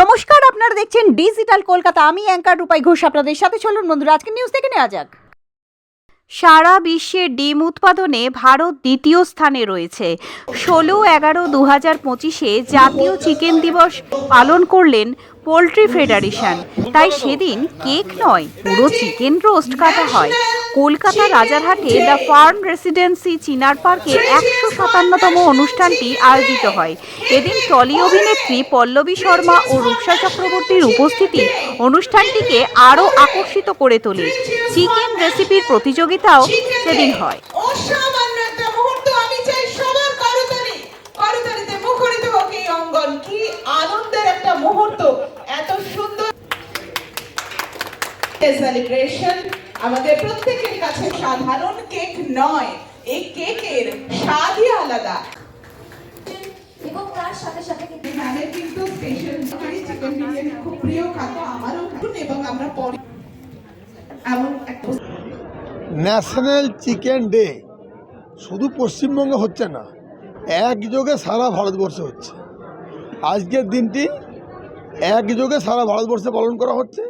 নমস্কার, আপনারা দেখছেন ডিজিটাল কলকাতা। আমি অ্যাঙ্কার রূপাই ঘোষ আপনাদের সাথে। চলুন বন্ধুরা, আজকে নিউজ দেখে নেওয়া যাক। সারা বিশ্বে ডিম উৎপাদনে ভারত দ্বিতীয় স্থানে রয়েছে। 16/11/2025 জাতীয় চিকেন দিবস পালন করলেন পোলট্রি ফেডারেশন। তাই সেদিন কেক নয়, পুরো চিকেন রোস্ট কাটা হয়। কলকাতা রাজারহাটে দ্য ফার্ম রেসিডেন্সি চিনার পার্কে 157তম অনুষ্ঠানটি আয়োজিত হয়। এদিন টলি অভিনেত্রী পল্লবী শর্মা ও রূপসা চক্রবর্তীর উপস্থিতি অনুষ্ঠানটিকে আরও আকর্ষিত করে তোলে। চিকেন রেসিপির প্রতিযোগিতাও সেদিন হয়। অসামান্য একটা মুহূর্ত, আমি চাই সবার করতালিতে মুখরিত হোক এই অঙ্গন। কি আনন্দের একটা মুহূর্ত, এত সুন্দর সেলিব্রেশন আমাদের প্রত্যেকের কাছে সাধারণ কেক নয়, এই কেকের স্বাদই আলাদা। এবং তার সাথে সাথে কিন্তু স্পেশাল চিকেন বিরিয়ানি খুব প্রিয় খাদ্য আমারও, এবং আমরা পরে এমন একটা ন্যাশনাল চিকেন ডে শুধু পশ্চিমবঙ্গে হচ্ছে না, একযোগে সারা ভারতবর্ষে হচ্ছে। আজকের দিনটি একযোগে সারা ভারতবর্ষে পালন করা হচ্ছে।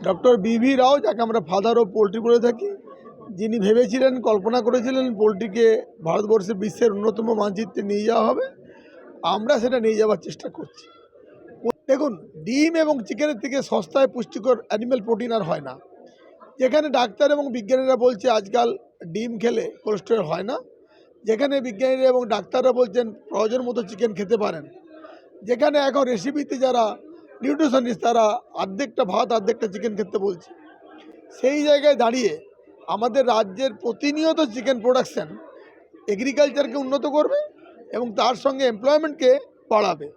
Doctor BV. রাও, যাকে আমরা ফাদার অফ পোলট্রি বলে থাকি, যিনি ভেবেছিলেন, কল্পনা করেছিলেন পোলট্রিকে ভারতবর্ষের বিশ্বের অন্যতম মানচিত্রে নিয়ে যাওয়া হবে। আমরা সেটা নিয়ে যাওয়ার চেষ্টা করছি। দেখুন, ডিম এবং চিকেনের থেকে সস্তায় পুষ্টিকর অ্যানিম্যাল প্রোটিন আর হয় না। যেখানে ডাক্তার এবং বিজ্ঞানীরা বলছে আজকাল ডিম খেলে কোলেস্টেরল হয় না, যেখানে বিজ্ঞানীরা এবং ডাক্তাররা বলছেন প্রয়োজন মতো চিকেন খেতে পারেন, যেখানে এখন রেসিপিতে যারা নিউট্রিশনিস্ট তারা অর্ধেকটা ভাত অর্ধেকটা চিকেন খেতে বলছে, সেই জায়গায় দাঁড়িয়ে আমাদের রাজ্যের প্রতিনিয়ত চিকেন প্রোডাকশান এগ্রিকালচারকে উন্নত করবে এবং তার সঙ্গে এমপ্লয়মেন্টকে বাড়াবে।